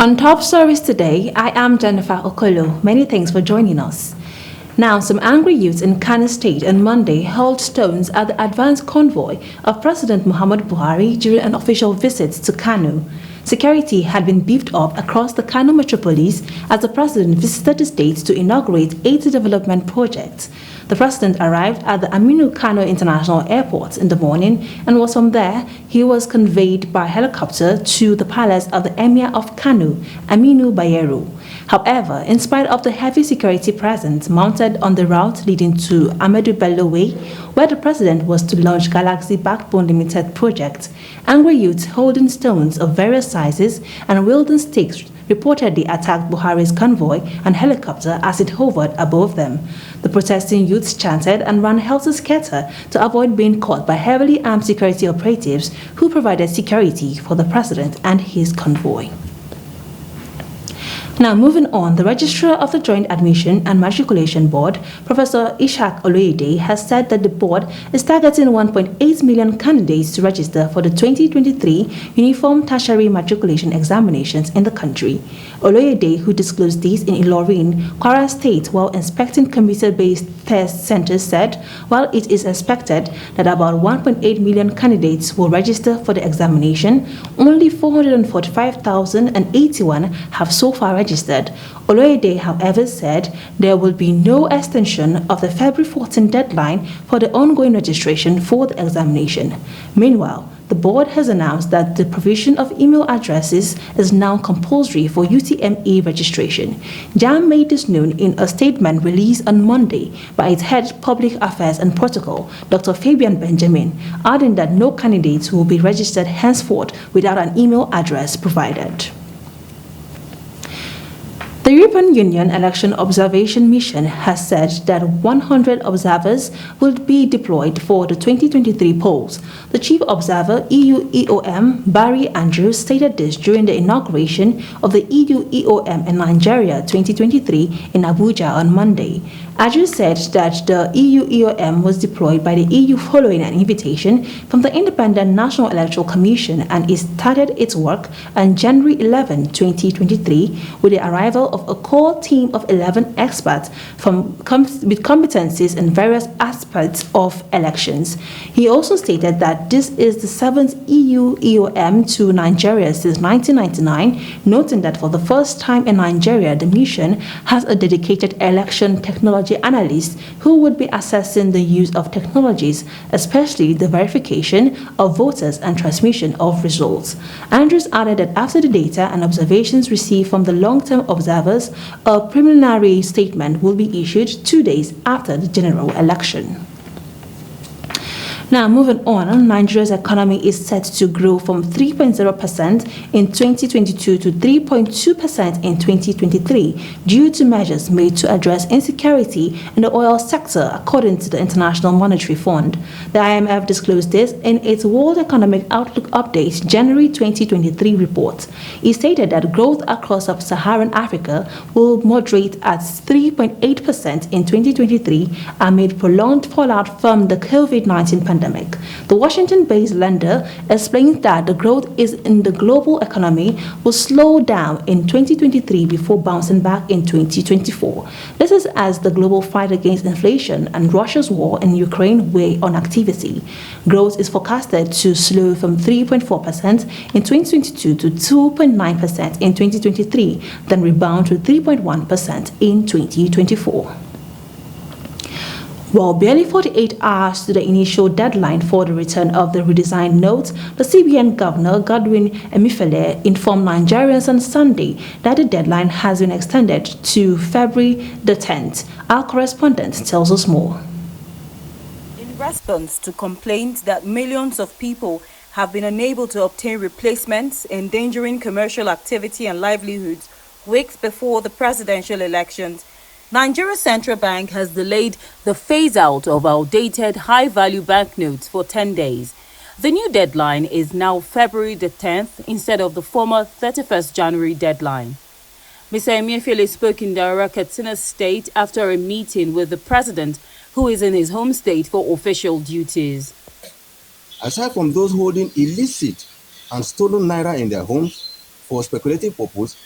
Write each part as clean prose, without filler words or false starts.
On Top Stories today, I am Jennifer Okolo. Many thanks for joining us. Now, some angry youths in Kano State on Monday hurled stones at the advance convoy of President Muhammad Buhari during an official visit to Kano. Security had been beefed up across the Kano metropolis as the president visited the state to inaugurate 80 development projects. The president arrived at the Aminu Kano International Airport in the morning, and was from there he was conveyed by helicopter to the palace of the Emir of Kano, Aminu Bayero. However, in spite of the heavy security presence mounted on the route leading to Ahmedu Bello Way, where the president was to launch Galaxy Backbone Limited project, angry youths holding stones of various sizes and wielding sticks reportedly attacked Buhari's convoy and helicopter as it hovered above them. The protesting youths chanted and ran helter-skelter to avoid being caught by heavily armed security operatives who provided security for the president and his convoy. Now, moving on, the Registrar of the Joint Admission and Matriculation Board, Professor Ishak Oloyede, has said that the board is targeting 1.8 million candidates to register for the 2023 Uniform Tertiary Matriculation Examinations in the country. Oloyede, who disclosed this in Ilorin, Kwara State, while inspecting computer-based test centers, said while it is expected that about 1.8 million candidates will register for the examination, only 445,081 have so far registered. Oloyede, however, said there will be no extension of the February 14 deadline for the ongoing registration for the examination. Meanwhile, the board has announced that the provision of email addresses is now compulsory for UTME registration. JAM made this known in a statement released on Monday by its head Public Affairs and Protocol, Dr. Fabian Benjamin, adding that no candidates will be registered henceforth without an email address provided. The European Union Election Observation Mission has said that 100 observers will be deployed for the 2023 polls. The chief observer, EU EOM, Barry Andrews, stated this during the inauguration of the EU EOM in Nigeria 2023 in Abuja on Monday. Andrews said that the EU EOM was deployed by the EU following an invitation from the Independent National Electoral Commission, and it started its work on January 11, 2023, with the arrival of a core team of 11 experts with competencies in various aspects of elections. He also stated that this is the 7th EU EOM to Nigeria since 1999, noting that for the first time in Nigeria, the mission has a dedicated election technology analyst who would be assessing the use of technologies, especially the verification of voters and transmission of results. Andrews added that after the data and observations received from the long-term observers, a preliminary statement will be issued 2 days after the general election. Now, moving on, Nigeria's economy is set to grow from 3.0% in 2022 to 3.2% in 2023 due to measures made to address insecurity in the oil sector, according to the International Monetary Fund. The IMF disclosed this in its World Economic Outlook Update January 2023 report. It stated that growth across sub-Saharan Africa will moderate at 3.8% in 2023 amid prolonged fallout from the COVID-19 pandemic. The Washington-based lender explains that the growth in the global economy will slow down in 2023 before bouncing back in 2024. This is as the global fight against inflation and Russia's war in Ukraine weigh on activity. Growth is forecasted to slow from 3.4% in 2022 to 2.9% in 2023, then rebound to 3.1% in 2024. Well, barely 48 hours to the initial deadline for the return of the redesigned notes, the CBN Governor, Godwin Emefiele, informed Nigerians on Sunday that the deadline has been extended to February the 10th. Our correspondent tells us more. In response to complaints that millions of people have been unable to obtain replacements, endangering commercial activity and livelihoods weeks before the presidential elections, Nigeria's central bank has delayed the phase-out of outdated high-value banknotes for 10 days. The new deadline is now February the 10th instead of the former 31st January deadline. Mr. Emefiele spoke in Daura, Katsina State after a meeting with the president, who is in his home state for official duties. Aside from those holding illicit and stolen naira in their homes, for speculative purpose,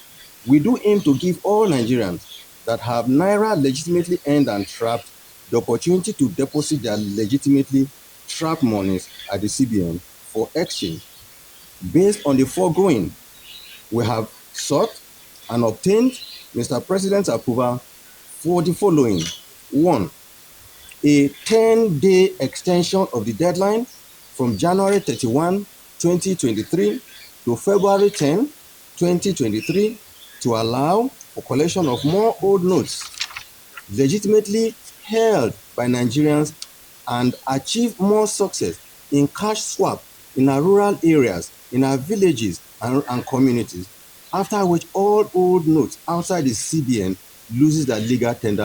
we do aim to give all Nigerians that have naira legitimately earned and trapped the opportunity to deposit their legitimately trapped monies at the CBN for exchange. Based on the foregoing, we have sought and obtained Mr. President's approval for the following. One, a 10-day extension of the deadline from January 31, 2023 to February 10, 2023 to allow for collection of more old notes legitimately held by Nigerians and achieve more success in cash swap in our rural areas, in our villages and communities, after which all old notes outside the CBN loses their legal tender.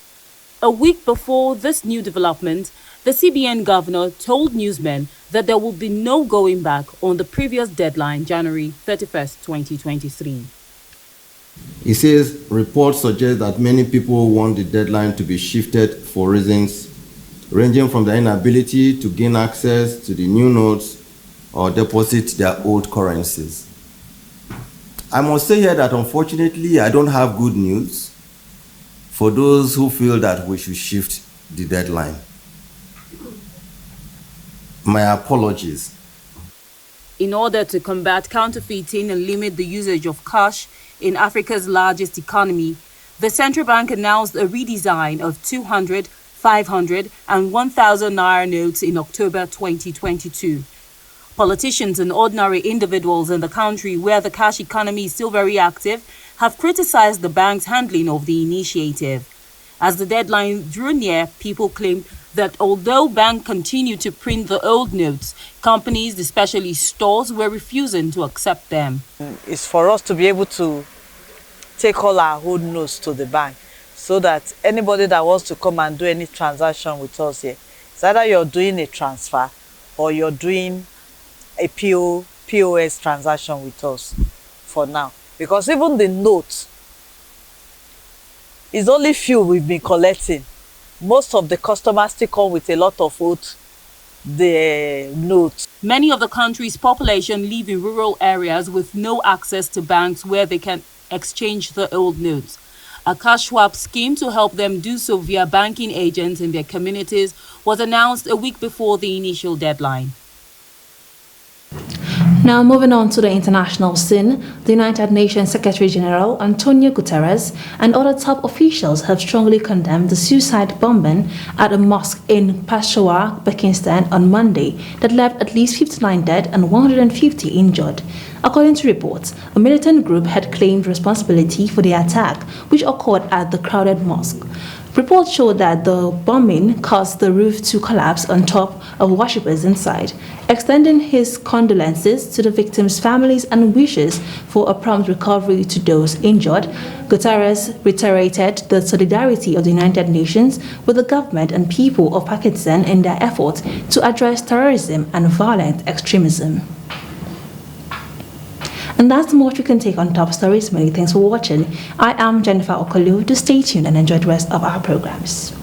A week before this new development, the CBN governor told newsmen that there will be no going back on the previous deadline, January 31st, 2023. He says reports suggest that many people want the deadline to be shifted for reasons ranging from their inability to gain access to the new notes or deposit their old currencies. I must say here that unfortunately I don't have good news for those who feel that we should shift the deadline. My apologies. In order to combat counterfeiting and limit the usage of cash in Africa's largest economy, the central bank announced a redesign of 200, 500 and 1,000 naira notes in October 2022. Politicians and ordinary individuals in the country where the cash economy is still very active have criticized the bank's handling of the initiative. As the deadline drew near, people claimed that although banks continued to print the old notes, companies, especially stores, were refusing to accept them. It's for us to be able to take all our old notes to the bank so that anybody that wants to come and do any transaction with us here, it's either you're doing a transfer or you're doing a POS transaction with us for now. Because even the notes, it's only few we've been collecting. Most of the customers still come with a lot of the notes. Many of the country's population live in rural areas with no access to banks where they can exchange the old notes. A cash swap scheme to help them do so via banking agents in their communities was announced a week before the initial deadline. Now moving on to the international scene, the United Nations Secretary General Antonio Guterres and other top officials have strongly condemned the suicide bombing at a mosque in Peshawar, Pakistan on Monday that left at least 59 dead and 150 injured. According to reports, a militant group had claimed responsibility for the attack, which occurred at the crowded mosque. Reports showed that the bombing caused the roof to collapse on top of worshippers inside. Extending his condolences to the victims' families and wishes for a prompt recovery to those injured, Guterres reiterated the solidarity of the United Nations with the government and people of Pakistan in their efforts to address terrorism and violent extremism. And that's much we can take on top stories. Many thanks for watching. I am Jennifer Okolu. Do stay tuned and enjoy the rest of our programs.